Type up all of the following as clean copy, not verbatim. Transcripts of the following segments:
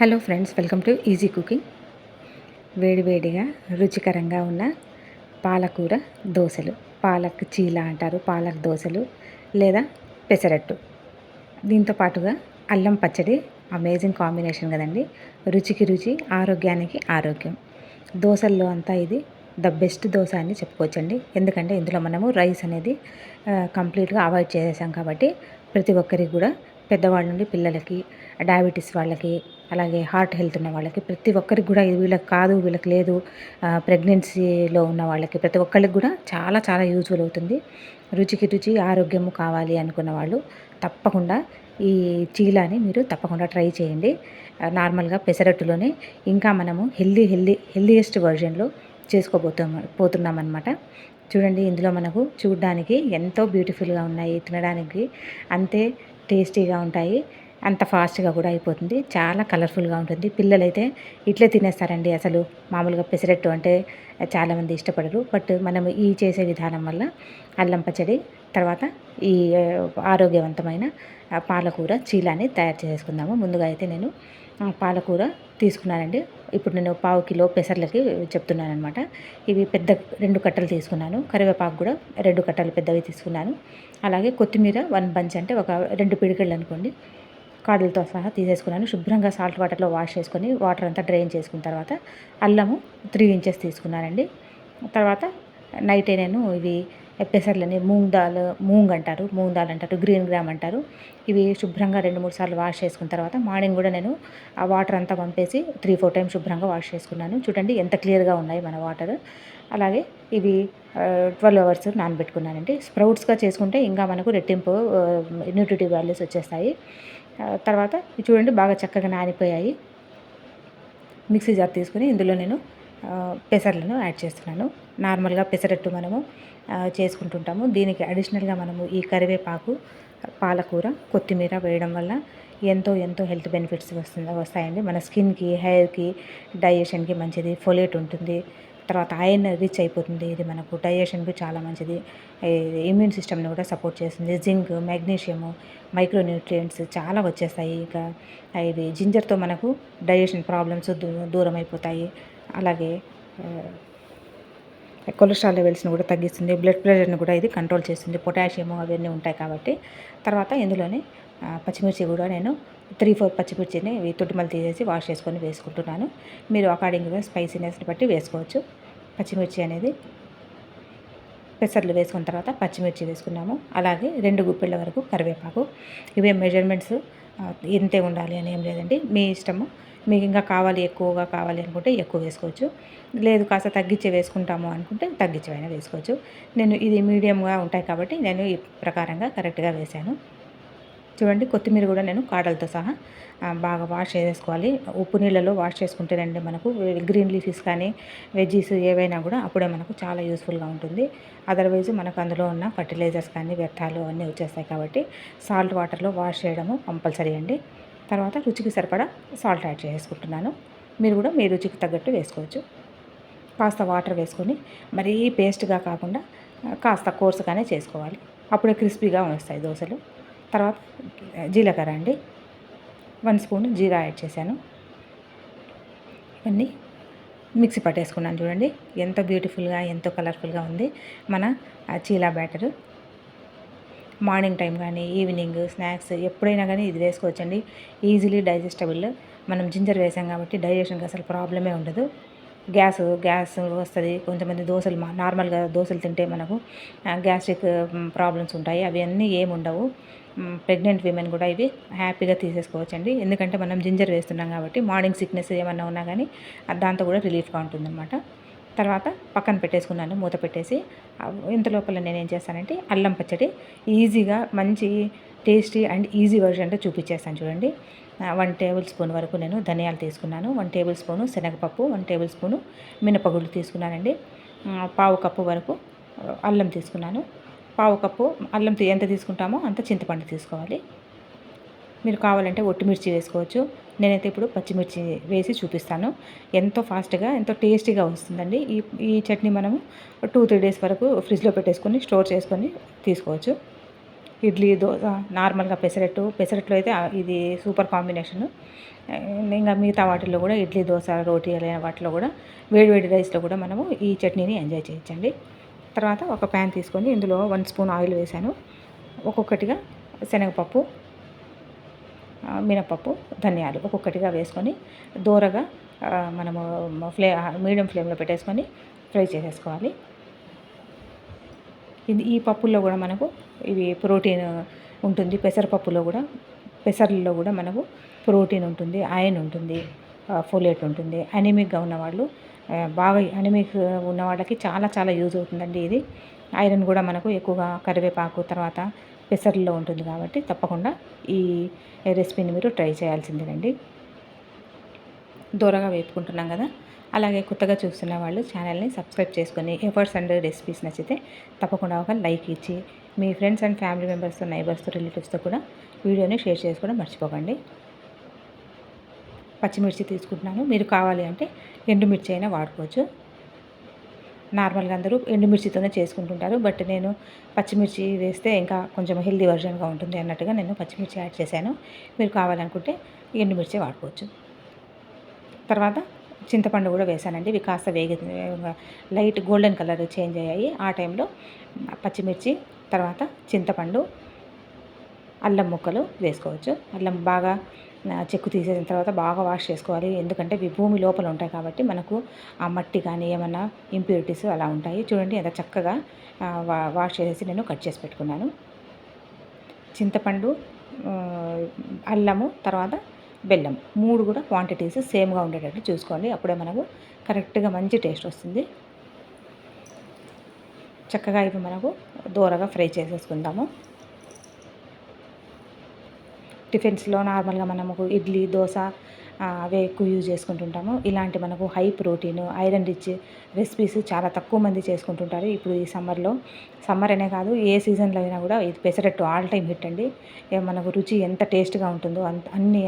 Hello friends, welcome to easy cooking. వేడివేడిగా రుచికరంగా ఉన్న పాలకూర దోశలు, పాలక్ చీల అంటారు, పాలక్ దోశలు లేదా పెసరట్టు. దీంతో పాటుగా అల్లం పచ్చడి అమేజింగ్ కాంబినేషన్ కదండి. రుచికి రుచి, ఆరోగ్యానికి ఆరోగ్యం. దోశల్లో అంతా ఇది ద బెస్ట్ దోశ అని చెప్పుకోవచ్చండి. ఎందుకంటే ఇందులో మనము రైస్ అనేది కంప్లీట్గా అవాయిడ్ చేసేసాం కాబట్టి ప్రతి ఒక్కరికి కూడా, పెద్దవాళ్ళ నుండి పిల్లలకి, డయాబెటీస్ వాళ్ళకి, అలాగే హార్ట్ హెల్త్ ఉన్న వాళ్ళకి, ప్రతి ఒక్కరికి కూడా ఇది వీళ్ళకి కాదు, వీళ్ళకి లేదు, ప్రెగ్నెన్సీలో ఉన్న వాళ్ళకి, ప్రతి ఒక్కళ్ళకి కూడా చాలా చాలా యూజ్ఫుల్ అవుతుంది. రుచికి రుచి, ఆరోగ్యము కావాలి అనుకున్న వాళ్ళు తప్పకుండా ఈ చీలాని మీరు తప్పకుండా ట్రై చేయండి. నార్మల్గా పెసరట్టులోనే ఇంకా మనము హెల్దీయెస్ట్ వర్జన్లో పోతున్నామన్నమాట. చూడండి, ఇందులో మనకు చూడడానికి ఎంతో బ్యూటిఫుల్గా ఉన్నాయి, తినడానికి అంతే టేస్టీగా ఉంటాయి, అంత ఫాస్ట్గా కూడా అయిపోతుంది, చాలా కలర్ఫుల్గా ఉంటుంది. పిల్లలైతే ఇట్లే తినేస్తారండి. అసలు మామూలుగా పెసరట్టు అంటే చాలామంది ఇష్టపడరు, బట్ మనం ఈ చేసే విధానం వల్ల అల్లం పచ్చడి తర్వాత ఈ ఆరోగ్యవంతమైన పాలకూర చీలాని తయారు చేసుకుందాము. ముందుగా అయితే నేను పాలకూర తీసుకున్నానండి. ఇప్పుడు నేను పావు కిలో పెసర్లకి చెప్తున్నానమాట. ఇవి పెద్ద 2 కట్టలు తీసుకున్నాను. కరివేపాకు కూడా 2 కట్టలు పెద్దవి తీసుకున్నాను. అలాగే కొత్తిమీర 1 బంచ్, అంటే ఒక 2 పిడికిళ్ళు అనుకోండి, కాడలతో సహా తీసేసుకున్నాను. శుభ్రంగా సాల్ట్ వాటర్లో వాష్ చేసుకొని వాటర్ అంతా డ్రైన్ చేసుకున్న తర్వాత అల్లము 3 ఇంచెస్ తీసుకున్నానండి. తర్వాత నైటే నేను ఇవి పెసర్లని మూంగ్ అంటారు, గ్రీన్ గ్రామ్ అంటారు. ఇవి శుభ్రంగా 2-3 సార్లు వాష్ చేసుకున్న తర్వాత మార్నింగ్ కూడా నేను ఆ వాటర్ అంతా పంపేసి 3-4 టైమ్స్ శుభ్రంగా వాష్ చేసుకున్నాను. చూడండి ఎంత క్లియర్గా ఉన్నాయి మన వాటర్. అలాగే ఇవి 12 అవర్స్ నానబెట్టుకున్నానండి. స్ప్రౌట్స్గా చేసుకుంటే ఇంకా మనకు రెట్టింపు న్యూట్రిటివ్ వాల్యూస్ వచ్చేస్తాయి. తర్వాత చూడండి బాగా చక్కగా నానిపోయాయి. మిక్సీ జార్ తీసుకుని ఇందులో నేను పెసర్లను యాడ్ చేస్తున్నాను. నార్మల్గా పెసరట్టు మనము చేసుకుంటుంటాము. దీనికి అడిషనల్గా మనము ఈ కరివేపాకు, పాలకూర, కొత్తిమీర వేయడం వల్ల ఎంతో ఎంతో హెల్త్ బెనిఫిట్స్ వస్తాయండి. మన స్కిన్కి, హెయిర్కి, డైజెషన్కి మంచిది, ఫోలేట్ ఉంటుంది. తర్వాత ఐరన్ రిచ్ అయిపోతుంది. ఇది మనకు డైజెషన్కి చాలా మంచిది. ఇమ్యూన్ సిస్టమ్ని కూడా సపోర్ట్ చేస్తుంది. జింక్, మెగ్నీషియము, మైక్రోన్యూట్రియంట్స్ చాలా వచ్చేస్తాయి. ఇక ఇది జింజర్తో మనకు డైజెషన్ ప్రాబ్లమ్స్ దూరం అయిపోతాయి. అలాగే కొలెస్ట్రాల్ లెవెల్స్ని కూడా తగ్గిస్తుంది. బ్లడ్ ప్రెషర్ని కూడా ఇది కంట్రోల్ చేస్తుంది. పొటాషియము అవన్నీ ఉంటాయి కాబట్టి. తర్వాత ఇందులోనే పచ్చిమిర్చి కూడా నేను 3-4 పచ్చిమిర్చిని తొట్టిమలు తీసేసి వాష్ చేసుకొని వేసుకుంటున్నాను. మీరు అకార్డింగ్గా స్పైసీనెస్ని బట్టి వేసుకోవచ్చు. పచ్చిమిర్చి అనేది పెసర్లు వేసుకున్న తర్వాత పచ్చిమిర్చి వేసుకున్నాము. అలాగే 2 గుప్పిళ్ళ వరకు కరివేపాకు. ఇవే మెజర్మెంట్స్ ఇంతే ఉండాలి అని ఏం లేదండి, మీ ఇష్టము. మీకు ఇంకా ఎక్కువగా కావాలి అనుకుంటే ఎక్కువ వేసుకోవచ్చు. లేదు కాస్త తగ్గించి వేసుకుంటాము అనుకుంటే తగ్గించైనా వేసుకోవచ్చు. నేను ఇది మీడియంగా ఉంటాయి కాబట్టి నేను ఈ ప్రకారంగా కరెక్ట్గా వేశాను. చూడండి, కొత్తిమీర కూడా నేను కాడలతో సహా బాగా వాష్ చేసేసుకోవాలి. ఉప్పు నీళ్ళలో వాష్ చేసుకుంటేనండి మనకు గ్రీన్ లీఫీస్ కానీ వెజ్జీస్ ఏవైనా కూడా అప్పుడే మనకు చాలా యూస్ఫుల్గా ఉంటుంది. అదర్వైజ్ మనకు అందులో ఉన్న ఫర్టిలైజర్స్ కానీ వ్యర్థాలు అవన్నీ వచ్చేస్తాయి కాబట్టి సాల్ట్ వాటర్లో వాష్ చేయడము కంపల్సరీ అండి. తర్వాత రుచికి సరిపడా సాల్ట్ యాడ్ చేసుకుంటున్నాను. మీరు కూడా మీ రుచికి తగ్గట్టు వేసుకోవచ్చు. కాస్త వాటర్ వేసుకొని మరీ పేస్ట్గా కాకుండా కాస్త కోర్సుగానే చేసుకోవాలి. అప్పుడే క్రిస్పీగా వస్తాయి దోశలు. తర్వాత జీలకర్ర అండి, 1 స్పూన్ జీరా యాడ్ చేశాను. ఇవన్నీ మిక్సీ పట్టేసుకున్నాను. చూడండి ఎంత బ్యూటిఫుల్గా, ఎంతో కలర్ఫుల్గా ఉంది మన చీలా బ్యాటరు. మార్నింగ్ టైం కానీ, ఈవినింగ్ స్నాక్స్ ఎప్పుడైనా కానీ ఇది వేసుకోవచ్చండి. Easily digestible. మనం జింజర్ వేసాం కాబట్టి డైజెషన్కి అసలు ప్రాబ్లమే ఉండదు. గ్యాస్ వస్తుంది. కొంతమంది నార్మల్గా దోశలు తింటే మనకు గ్యాస్ట్రిక్ ప్రాబ్లమ్స్ ఉంటాయి. అవి అన్నీ ఏమి ఉండవు. ప్రెగ్నెంట్ విమెన్ కూడా ఇవి హ్యాపీగా తీసేసుకోవచ్చండి. ఎందుకంటే మనం జింజర్ వేస్తున్నాం కాబట్టి మార్నింగ్ సిక్నెస్ ఏమన్నా ఉన్నా కానీ దాంతో కూడా రిలీఫ్గా ఉంటుందన్నమాట. తర్వాత పక్కన పెట్టేసుకున్నాను మూత పెట్టేసి. ఇంత లోపల నేనేం చేస్తానంటే అల్లం పచ్చడి ఈజీగా మంచి టేస్టీ అండ్ ఈజీ వర్షన్లో చూపించేస్తాను. చూడండి, 1 టేబుల్ స్పూన్ వరకు నేను ధనియాలు తీసుకున్నాను, 1 టేబుల్ స్పూను శనగపప్పు, 1 టేబుల్ స్పూను మినపగుళ్ళు తీసుకున్నానండి. పావు కప్పు వరకు అల్లం తీసుకున్నాను. పావు కప్పు అల్లం ఎంత తీసుకుంటామో అంత చింతపండు తీసుకోవాలి. మీరు కావాలంటే ఒట్టిమిర్చి వేసుకోవచ్చు. నేనైతే ఇప్పుడు పచ్చిమిర్చి వేసి చూపిస్తాను. ఎంతో ఫాస్ట్గా, ఎంతో టేస్టీగా వస్తుందండి. ఈ చట్నీ మనము 2-3 డేస్ వరకు ఫ్రిడ్జ్లో పెట్టేసుకొని స్టోర్ చేసుకొని తీసుకోవచ్చు. ఇడ్లీ, దోస, నార్మల్గా పెసరట్లో అయితే ఇది సూపర్ కాంబినేషను. ఇంకా మిగతా వాటిల్లో కూడా ఇడ్లీ, దోస, రోటీ అనే వాటిలో కూడా వేడి వేడి రైస్లో కూడా మనము ఈ చట్నీని ఎంజాయ్ చేయొచ్చండి. తర్వాత ఒక ప్యాన్ తీసుకొని ఇందులో 1 స్పూన్ ఆయిల్ వేసాను. ఒక్కొక్కటిగా శనగపప్పు, మినపప్పు, ధనియాలు ఒక్కొక్కటిగా వేసుకొని దోరగా మనము మీడియం ఫ్లేమ్లో పెట్టేసుకొని ఫ్రై చేసేసుకోవాలి. ఈ పప్పుల్లో కూడా మనకు ఇవి ప్రోటీన్ ఉంటుంది. పెసర్లలో కూడా మనకు ప్రోటీన్ ఉంటుంది, ఐరన్ ఉంటుంది, ఫోలేట్ ఉంటుంది. అనీమిక్గా ఉన్నవాళ్ళు బాగా అనీమిక్ ఉన్న వాళ్ళకి చాలా చాలా యూజ్ అవుతుందండి ఇది. ఐరన్ కూడా మనకు ఎక్కువగా కరివేపాకు తర్వాత పెసర్లలో ఉంటుంది కాబట్టి తప్పకుండా ఈ రెసిపీని మీరు ట్రై చేయాల్సిందేనండి. దూరగా వేపుకుంటున్నాం కదా, అలాగే కొత్తగా చూస్తున్న వాళ్ళు ఛానల్ని సబ్స్క్రైబ్ చేసుకొని ఎఫర్ట్స్ అండ్ రెసిపీస్ నచ్చితే తప్పకుండా ఒక లైక్ ఇచ్చి మీ ఫ్రెండ్స్ అండ్ ఫ్యామిలీ మెంబర్స్తో, నైబర్స్తో, రిలేటివ్స్తో కూడా వీడియోని షేర్ చేసుకోవడం మర్చిపోకండి. పచ్చిమిర్చి తీసుకుంటున్నాను. మీరు కావాలి అంటే ఎండుమిర్చి అయినా వాడుకోవచ్చు. నార్మల్గా అందరూ ఎండుమిర్చితోనే చేసుకుంటుంటారు, బట్ నేను పచ్చిమిర్చి వేస్తే ఇంకా కొంచెం హెల్దీ వర్జన్గా ఉంటుంది అన్నట్టుగా నేను పచ్చిమిర్చి యాడ్ చేశాను. మీరు కావాలనుకుంటే ఎండుమిర్చి వాడుకోవచ్చు. తర్వాత చింతపండు కూడా వేసానండి. ఇవి కాస్త లైట్ గోల్డెన్ కలర్ చేంజ్ అయ్యాయి. ఆ టైంలో పచ్చిమిర్చి, తర్వాత చింతపండు, అల్లం ముక్కలు వేసుకోవచ్చు. అల్లం బాగా చెక్కు తీసేసిన తర్వాత బాగా వాష్ చేసుకోవాలి. ఎందుకంటే ఇవి భూమి లోపల ఉంటాయి కాబట్టి మనకు ఆ మట్టి కానీ ఏమన్నా ఇంప్యూరిటీస్ అలా ఉంటాయి. చూడండి ఎంత చక్కగా వాష్ చేసేసి నేను కట్ చేసి పెట్టుకున్నాను. చింతపండు, అల్లము, తర్వాత బెల్లం 3 కూడా క్వాంటిటీస్ సేమ్గా ఉండేటట్టు చూసుకోండి. అప్పుడే మనకు కరెక్ట్గా మంచి టేస్ట్ వస్తుంది. చక్కగా ఇవి మనకు దూరగా ఫ్రై చేసేసుకుందాము. టిఫిన్స్లో నార్మల్గా మనము ఇడ్లీ, దోశ అవే ఎక్కువ యూజ్ చేసుకుంటుంటాము. ఇలాంటి మనకు high protein, iron rich recipes చాలా తక్కువ మంది చేసుకుంటుంటారు. ఇప్పుడు ఈ సమ్మర్ అనే కాదు, ఏ సీజన్లో అయినా కూడా ఇది పెసరట్టు ఆల్ టైమ్ హిట్ అండి. మనకు రుచి ఎంత టేస్ట్గా ఉంటుందో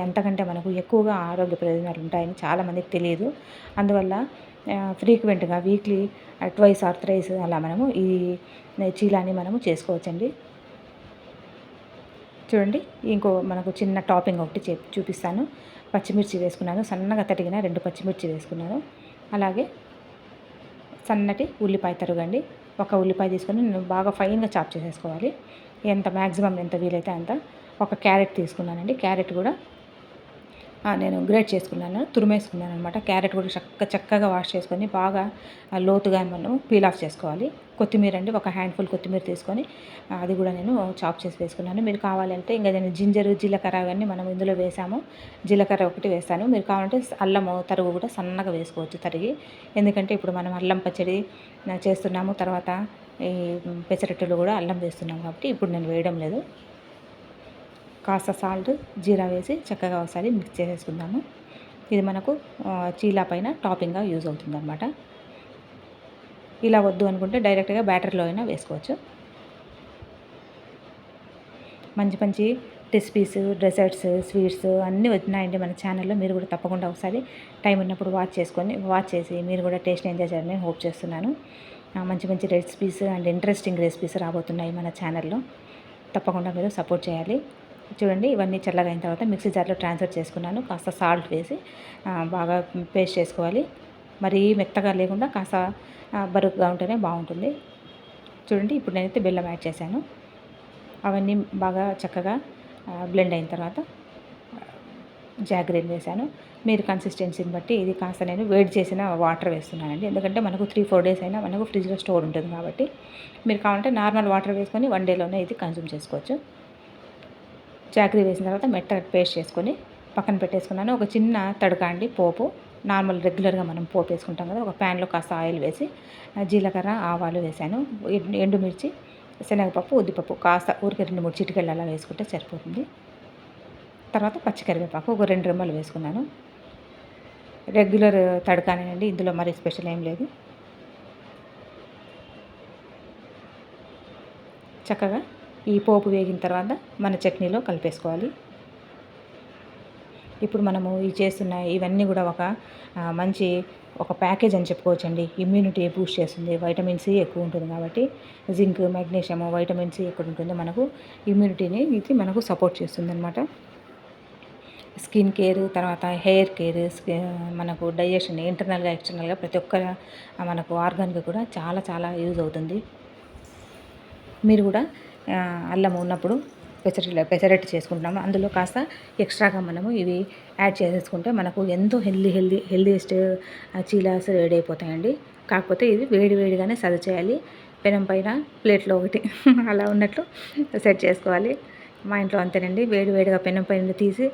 అంతకంటే మనకు ఎక్కువగా ఆరోగ్య ప్రయోజనాలు ఉంటాయని చాలామందికి తెలియదు. అందువల్ల ఫ్రీక్వెంట్గా వీక్లీ ట్వైస్ ఆర్ థ్రైస్ అలా మనము ఈ చీలాని మనము చేసుకోవచ్చండి. చూడండి, మనకు చిన్న టాపింగ్ ఒకటి చూపిస్తాను. పచ్చిమిర్చి వేసుకున్నాను, సన్నగా తరిగిన 2 పచ్చిమిర్చి వేసుకున్నాను. అలాగే సన్నటి ఉల్లిపాయ తరుగండి. ఒక ఉల్లిపాయ తీసుకొని నేను బాగా ఫైన్గా చాప్ చేసేసుకోవాలి. మ్యాక్సిమం ఎంత వీలైతే అంత. ఒక క్యారెట్ తీసుకున్నానండి. క్యారెట్ కూడా నేను గ్రేట్ చేసుకున్నాను, తురిమేసుకున్నాను అనమాట. క్యారెట్ కూడా చక్కగా వాష్ చేసుకొని బాగా లోతుగా మనం పీల్ ఆఫ్ చేసుకోవాలి. కొత్తిమీర అండి, ఒక హ్యాండ్ఫుల్ కొత్తిమీర తీసుకొని అది కూడా నేను చాప్ చేసి వేసుకున్నాను. మీరు కావాలంటే ఇంకా నేను జింజరు, జీలకర్ర అవన్నీ మనం ఇందులో వేసాము. జీలకర్ర ఒకటి వేస్తాను. మీరు కావాలంటే అల్లము తరుగు కూడా సన్నగా వేసుకోవచ్చు తరిగి. ఎందుకంటే ఇప్పుడు మనం అల్లం పచ్చడి చేస్తున్నాము, తర్వాత ఈ పెసరట్టులు కూడా అల్లం వేస్తున్నాం కాబట్టి ఇప్పుడు నేను వేయడం లేదు. కాస్త సాల్ట్, జీరా వేసి చక్కగా ఒకసారి మిక్స్ చేసేసుకుందాము. ఇది మనకు చీలా పైన టాపింగ్గా యూజ్ అవుతుందన్నమాట. ఇలా వద్దు అనుకుంటే డైరెక్ట్గా బ్యాటర్లో అయినా వేసుకోవచ్చు. మంచి మంచి రెసిపీస్, డెజర్ట్స్, స్వీట్స్ అన్నీ వచ్చినాయండి మన ఛానల్లో. మీరు కూడా తప్పకుండా ఒకసారి టైం ఉన్నప్పుడు వాచ్ చేసి మీరు కూడా టేస్ట్ ఎంజాయ్ చేయాలని హోప్ చేస్తున్నాను. మంచి మంచి రెసిపీస్ అండ్ ఇంట్రెస్టింగ్ రెసిపీస్ రాబోతున్నాయి మన ఛానల్లో. తప్పకుండా మీరు సపోర్ట్ చేయాలి. చూడండి, ఇవన్నీ చల్లగా అయిన తర్వాత మిక్సీ జార్లో ట్రాన్స్ఫర్ చేసుకున్నాను. కాస్త సాల్ట్ వేసి బాగా పేస్ట్ చేసుకోవాలి. మరీ మెత్తగా లేకుండా కాస్త బరుగ్గా ఉంటేనే బాగుంటుంది. చూడండి, ఇప్పుడు నేనైతే బెల్లం యాడ్ చేశాను. అవన్నీ బాగా చక్కగా బ్లెండ్ అయిన తర్వాత జాగ్రీని వేశాను. మీరు కన్సిస్టెన్సీని బట్టి ఇది కాస్త నేను వేడి చేసిన వాటర్ వేస్తున్నానండి. ఎందుకంటే మనకు 3-4 డేస్ అయినా మనకు ఫ్రిడ్జ్లో స్టోర్ ఉంటుంది కాబట్టి మీరు కావాలంటే నార్మల్ వాటర్ వేసుకొని 1 డేలోనే ఇది కన్జ్యూమ్ చేసుకోవచ్చు. జాగ్రీ వేసిన తర్వాత మెత్తగా పేస్ట్ చేసుకొని పక్కన పెట్టేసుకున్నాను. ఒక చిన్న తడక అండి పోపు, నార్మల్ రెగ్యులర్గా మనం పోపు వేసుకుంటాం కదా, ఒక ప్యాన్లో కాస్త ఆయిల్ వేసి జీలకర్ర, ఆవాలు వేసాను. ఎండుమిర్చి, శనగపప్పు, ఉద్దిపప్పు కాస్త ఊరికి 2-3 చిటికెళ్ళు అలా వేసుకుంటే సరిపోతుంది. తర్వాత పచ్చికరివేపాకు ఒక 2 రెమ్మలు వేసుకున్నాను. రెగ్యులర్ తడకానేనండి, ఇందులో మరి స్పెషల్ ఏం లేదు. చక్కగా ఈ పోపు వేగిన తర్వాత మన చట్నీలో కలిపేసుకోవాలి. ఇప్పుడు మనము ఈ చేస్తున్న ఇవన్నీ కూడా మంచి ఒక ప్యాకేజ్ అని చెప్పుకోవచ్చండి. ఇమ్యూనిటీ బూస్ట్ చేస్తుంది, వైటమిన్ సి ఎక్కువ ఉంటుంది కాబట్టి, జింక్, మెగ్నీషియం, వైటమిన్ సి ఎక్కువ ఉంటుంది, మనకు ఇమ్యూనిటీని ఇది మనకు సపోర్ట్ చేస్తుందన్నమాట. స్కిన్ కేర్, తర్వాత హెయిర్ కేర్, మనకు డైజెషన్ ఇంటర్నల్గా ఎక్స్టర్నల్గా ప్రతి ఒక్క మనకు ఆర్గాన్కి కూడా చాలా చాలా యూజ్ అవుతుంది. మీరు కూడా అల్లం ఉన్నప్పుడు పెసరట్టు చేసుకుంటున్నాము, అందులో కాస్త ఎక్స్ట్రాగా మనము ఇవి యాడ్ చేసేసుకుంటే మనకు ఎంతో హెల్దీయెస్ట్ చీలాస్ రెడీ అయిపోతాయండి. కాకపోతే ఇది వేడిగానే సర్వ్ చేయాలి. పెనం పైన ప్లేట్లో ఒకటి అలా ఉన్నట్లు సెట్ చేసుకోవాలి. మా ఇంట్లో అంతేనండి, వేడిగా పెనం పైన తీసి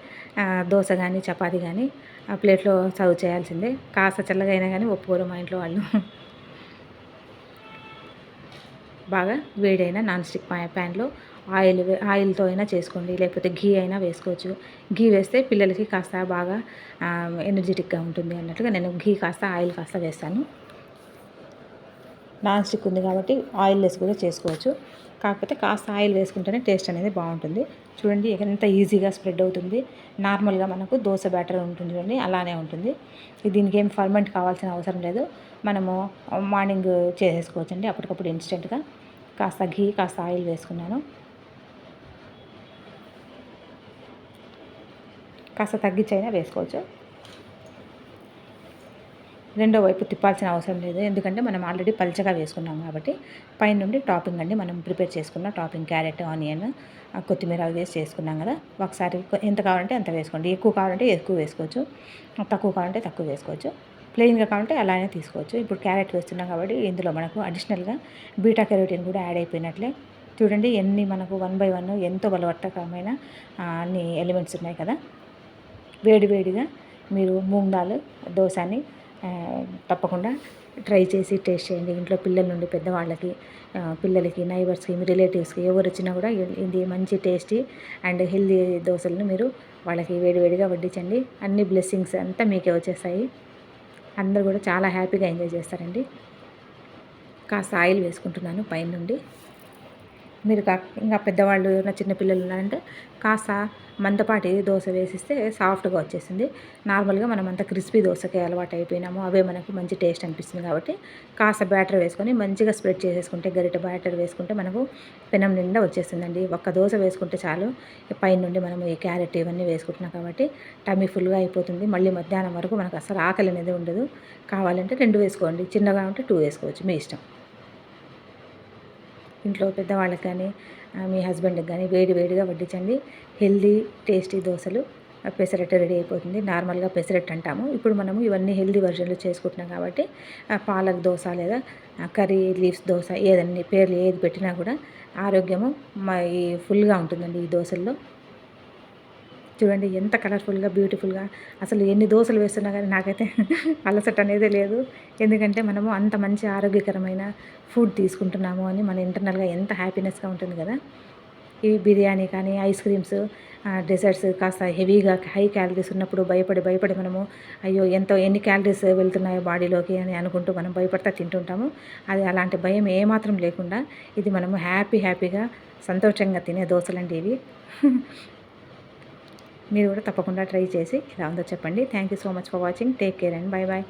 దోశ కానీ చపాతీ కానీ ఆ ప్లేట్లో సర్వ్ చేయాల్సిందే. కాస్త చల్లగా అయినా కానీ ఒప్పుకోరు మా ఇంట్లో వాళ్ళు. బాగా వేడైన నాన్ స్టిక్ ప్యాన్లో ఆయిల్తో అయినా చేసుకోండి, లేకపోతే ఘీ అయినా వేసుకోవచ్చు. ఘీ వేస్తే పిల్లలకి కాస్త బాగా ఎనర్జెటిక్గా ఉంటుంది అన్నట్లుగా నేను ఘీ కాస్త ఆయిల్ కాస్త వేస్తాను. నాన్ స్టిక్ ఉంది కాబట్టి ఆయిల్ లెస్ కూడా చేసుకోవచ్చు. కాకపోతే కాస్త ఆయిల్ వేసుకుంటేనే టేస్ట్ అనేది బాగుంటుంది. చూడండి ఎంత ఈజీగా స్ప్రెడ్ అవుతుంది. నార్మల్గా మనకు దోశ బ్యాటర్ ఉంటుంది చూడండి, అలానే ఉంటుంది. దీనికి ఏం ఫర్మెంట్ కావాల్సిన అవసరం లేదు. మనము మార్నింగ్ చేసేసుకోవచ్చండి అప్పటికప్పుడు ఇన్స్టెంట్గా. కాస్త ఘీ కాస్త ఆయిల్ వేసుకున్నాను. కాస్త తగ్గించైనా వేసుకోవచ్చు. రెండో వైపు తిప్పాల్సిన అవసరం లేదు, ఎందుకంటే మనం ఆల్రెడీ పల్చగా వేసుకున్నాం కాబట్టి. పైన నుండి టాపింగ్ అండి, మనం ప్రిపేర్ చేసుకున్న టాపింగ్ క్యారెట్, ఆనియన్, కొత్తిమీర అవి వేసి చేసుకున్నాం కదా. ఒకసారి ఎంత కావాలంటే అంత వేసుకోండి. ఎక్కువ కావాలంటే ఎక్కువ వేసుకోవచ్చు, తక్కువ కావాలంటే తక్కువ వేసుకోవచ్చు. ప్లెయిన్గా కావాలంటే అలానే తీసుకోవచ్చు. ఇప్పుడు క్యారెట్ వేస్తున్నాం కాబట్టి ఇందులో మనకు అడిషనల్గా బీటా కెరోటిన్ కూడా యాడ్ అయిపోయినట్లే. చూడండి ఎన్ని మనకు 1 by 1 ఎంతో బలవర్తకమైన అన్ని ఎలిమెంట్స్ ఉన్నాయి కదా. వేడిగా మీరు మూంగ్ దాల్ దోశని తప్పకుండా ట్రై చేసి టేస్ట్ చేయండి. ఇంట్లో పిల్లల నుండి పెద్దవాళ్ళకి, పిల్లలకి, నైబర్స్కి, మీ రిలేటివ్స్కి ఎవరు వచ్చినా కూడా ఇది మంచి టేస్టీ అండ్ హెల్దీ దోశలను మీరు వాళ్ళకి వేడిగా వడ్డించండి. అన్ని బ్లెస్సింగ్స్ అంతా మీకే వచ్చేస్తాయి. అందరూ కూడా చాలా హ్యాపీగా ఎంజాయ్ చేస్తారండి. కాస్త ఆయిల్ వేసుకుంటున్నాను పైన నుండి. మీరు ఇంకా పెద్దవాళ్ళు ఎవరైనా చిన్నపిల్లలు ఉన్నారంటే కాస్త మందపాటి దోశ వేసిస్తే సాఫ్ట్గా వచ్చేసింది. నార్మల్గా మనం అంతా క్రిస్పీ దోశకి అలవాటు అయిపోయినాము, అవే మనకు మంచి టేస్ట్ అనిపిస్తుంది కాబట్టి కాస్త బ్యాటర్ వేసుకొని మంచిగా స్ప్రెడ్ చేసేసుకుంటే, గరిట బ్యాటర్ వేసుకుంటే మనకు పెనం నిండా వచ్చేస్తుందండి. ఒక్క దోశ వేసుకుంటే చాలు. పైన నుండి మనం ఈ క్యారెట్ ఇవన్నీ వేసుకుంటున్నాం కాబట్టి టమ్మీ ఫుల్గా అయిపోతుంది. మళ్ళీ మధ్యాహ్నం వరకు మనకు అసలు ఆకలి అనేది ఉండదు. కావాలంటే 2 వేసుకోండి, చిన్నగా ఉంటే 2 వేసుకోవచ్చు, మీ ఇష్టం. ఇంట్లో పెద్దవాళ్ళకి కానీ మీ హస్బెండ్కి కానీ వేడిగా వడ్డించండి. హెల్దీ టేస్టీ దోశలు పెసరట్టు రెడీ అయిపోతుంది. నార్మల్గా పెసరట్టు అంటాము, ఇప్పుడు మనము ఇవన్నీ హెల్దీ వర్షన్లు చేసుకుంటున్నాం కాబట్టి పాలక్ దోశ లేదా కర్రీ లీవ్స్ దోశ ఏదన్నీ పేర్లు ఏది పెట్టినా కూడా ఆరోగ్యము ఫుల్గా ఉంటుందండి ఈ దోశల్లో. చూడండి ఎంత కలర్ఫుల్గా బ్యూటిఫుల్గా, అసలు ఎన్ని దోశలు వేస్తున్నా కానీ నాకైతే అలసట అనేది లేదు. ఎందుకంటే మనము అంత మంచి ఆరోగ్యకరమైన ఫుడ్ తీసుకుంటున్నాము అని మన ఇంటర్నల్గా ఎంత హ్యాపీనెస్గా ఉంటుంది కదా. ఈ బిర్యానీ కానీ ఐస్ క్రీమ్స్, డెజర్ట్స్ కాస్త హెవీగా హై క్యాలరీస్ ఉన్నప్పుడు భయపడి మనము అయ్యో ఎన్ని క్యాలరీస్ వెళ్తున్నాయో బాడీలోకి అని అనుకుంటూ మనం భయపడతా తింటుంటాము. అది అలాంటి భయం ఏమాత్రం లేకుండా ఇది మనము హ్యాపీగా సంతోషంగా తినే దోశలండి ఇవి. మీరు కూడా తప్పకుండా ట్రై చేసి ఎలా ఉందో చెప్పండి. Thank you so much for watching. Take care and by.